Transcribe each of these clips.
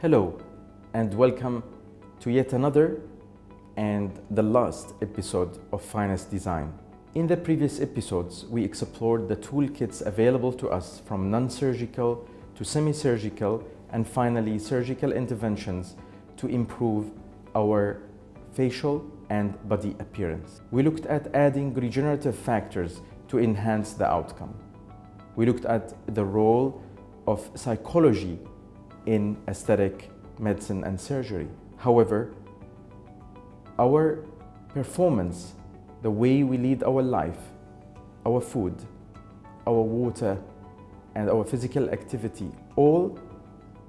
Hello, and welcome to yet another and the last episode of Finest Design. In the previous episodes, we explored the toolkits available to us from non-surgical to semi-surgical and finally surgical interventions to improve our facial and body appearance. We looked at adding regenerative factors to enhance the outcome. We looked at the role of psychology in aesthetic medicine and surgery. However, our performance, the way we lead our life, our food, our water, and our physical activity, all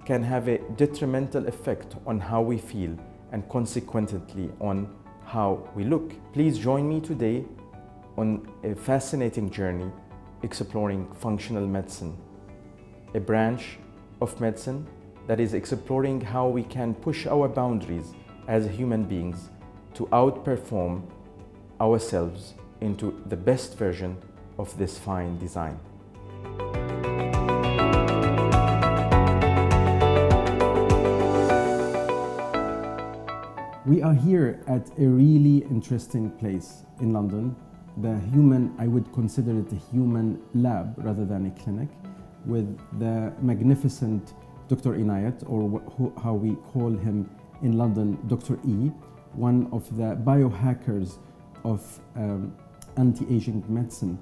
can have a detrimental effect on how we feel and consequently on how we look. Please join me today on a fascinating journey exploring functional medicine, a branch of medicine that is exploring how we can push our boundaries as human beings to outperform ourselves into the best version of this fine design. We are here at a really interesting place in London. I would consider it a human lab rather than a clinic, with the magnificent Dr. Enayat, or how we call him in London, Dr. E, one of the biohackers of anti-aging medicine.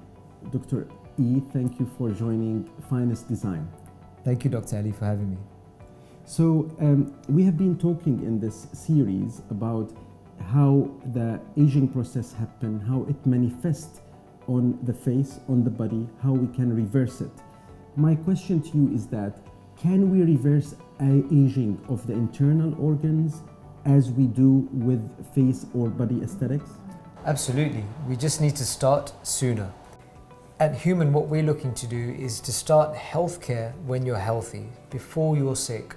Dr. E, thank you for joining Finest Design. Thank you, Dr. Ali, for having me. So we have been talking in this series about how the aging process happens, how it manifests on the face, on the body, how we can reverse it. My question to you is that, can we reverse aging of the internal organs as we do with face or body aesthetics? Absolutely. We just need to start sooner. At Human, what we're looking to do is to start healthcare when you're healthy, before you're sick,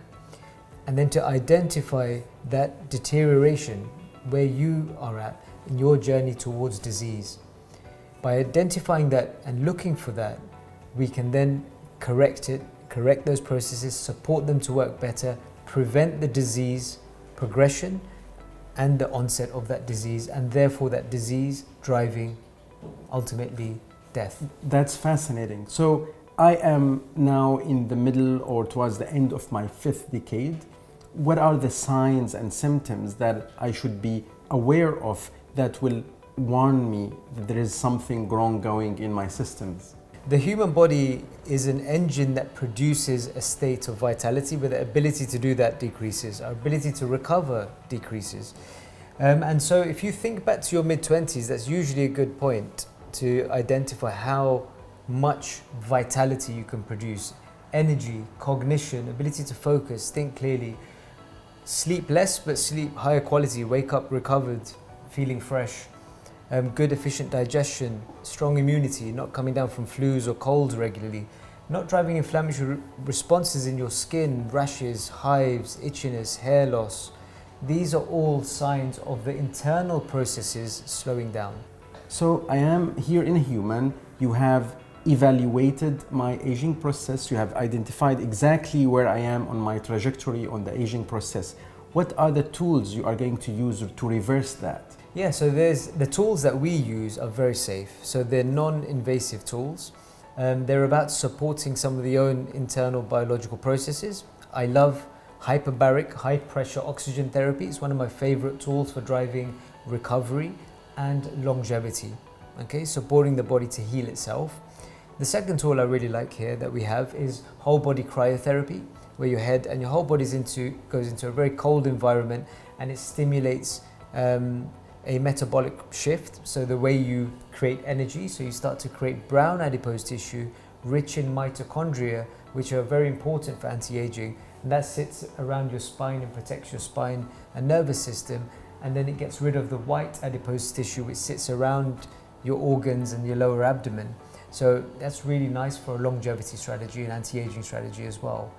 and then to identify that deterioration where you are at in your journey towards disease. By identifying that and looking for that, we can then correct those processes, support them to work better, prevent the disease progression and the onset of that disease, and therefore that disease driving ultimately death. That's fascinating. So I am now in the middle or towards the end of my 5th decade. What are the signs and symptoms that I should be aware of that will warn me that there is something wrong going in my systems? The human body is an engine that produces a state of vitality, but the ability to do that decreases. Our ability to recover decreases. And so if you think back to your mid-20s, that's usually a good point to identify how much vitality you can produce. Energy, cognition, ability to focus, think clearly. Sleep less, but sleep higher quality. Wake up recovered, feeling fresh. Good efficient digestion, strong immunity, not coming down from flus or colds regularly, not driving inflammatory responses in your skin, rashes, hives, itchiness, hair loss. These are all signs of the internal processes slowing down. So I am here in Human. You have evaluated my aging process. You have identified exactly where I am on my trajectory on the aging process. What are the tools you are going to use to reverse that? Yeah, so the tools that we use are very safe. So they're non-invasive tools. They're about supporting some of the own internal biological processes. I love hyperbaric, high pressure oxygen therapy. It's one of my favorite tools for driving recovery and longevity, okay, supporting the body to heal itself. The second tool I really like here that we have is whole body cryotherapy, where your head and your whole body goes into a very cold environment, and it stimulates a metabolic shift, so the way you create energy, so you start to create brown adipose tissue rich in mitochondria, which are very important for anti-aging, and that sits around your spine and protects your spine and nervous system, and then it gets rid of the white adipose tissue which sits around your organs and your lower abdomen. So that's really nice for a longevity strategy and anti-aging strategy as well.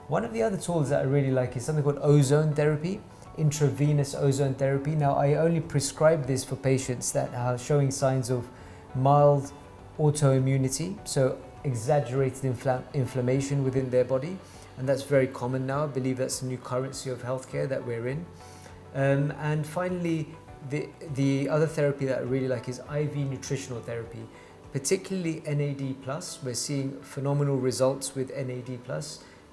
One of the other tools that I really like is something called ozone therapy, intravenous ozone therapy. Now, I only prescribe this for patients that are showing signs of mild autoimmunity, so exaggerated inflammation within their body, and that's very common now. I believe that's a new currency of healthcare that we're in. And finally, the other therapy that I really like is IV nutritional therapy, particularly NAD+. We're seeing phenomenal results with NAD+,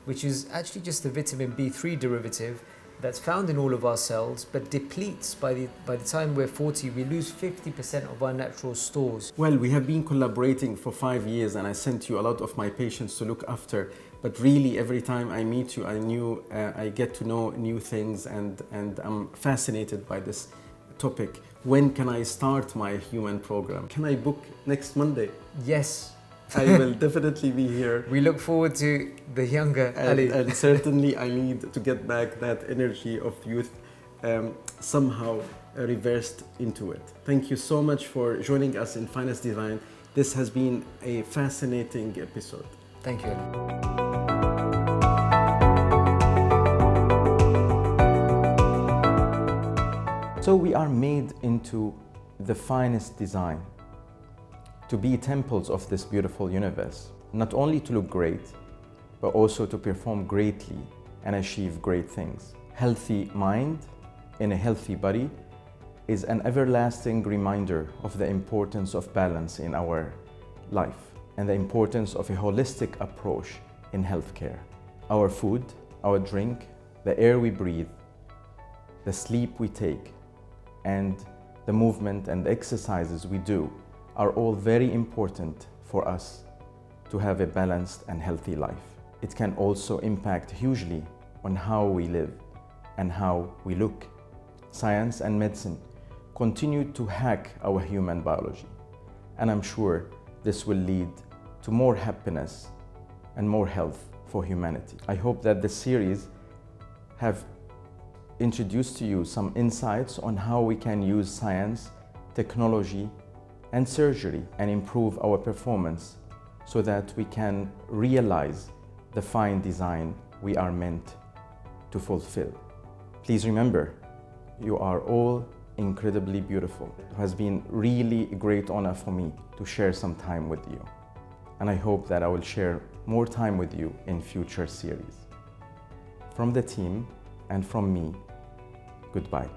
which is actually just the vitamin B3 derivative that's found in all of our cells, but depletes by the time we're 40, we lose 50% of our natural stores. Well, we have been collaborating for 5 years, and I sent you a lot of my patients to look after. But really, every time I meet you, I get to know new things, and I'm fascinated by this topic. When can I start my human program? Can I book next Monday? Yes. I will definitely be here. We look forward to the younger Ali. And certainly I need to get back that energy of youth, somehow reversed into it. Thank you so much for joining us in Finest Design. This has been a fascinating episode. Thank you, Ali. So we are made into the finest design, to be temples of this beautiful universe, not only to look great, but also to perform greatly and achieve great things. Healthy mind in a healthy body is an everlasting reminder of the importance of balance in our life and the importance of a holistic approach in healthcare. Our food, our drink, the air we breathe, the sleep we take, and the movement and the exercises we do are all very important for us to have a balanced and healthy life. It can also impact hugely on how we live and how we look. Science and medicine continue to hack our human biology, and I'm sure this will lead to more happiness and more health for humanity. I hope that this series have introduced to you some insights on how we can use science, technology, and surgery and improve our performance so that we can realize the fine design we are meant to fulfill. Please remember, you are all incredibly beautiful. It has been really a great honor for me to share some time with you. And I hope that I will share more time with you in future series. From the team and from me, goodbye.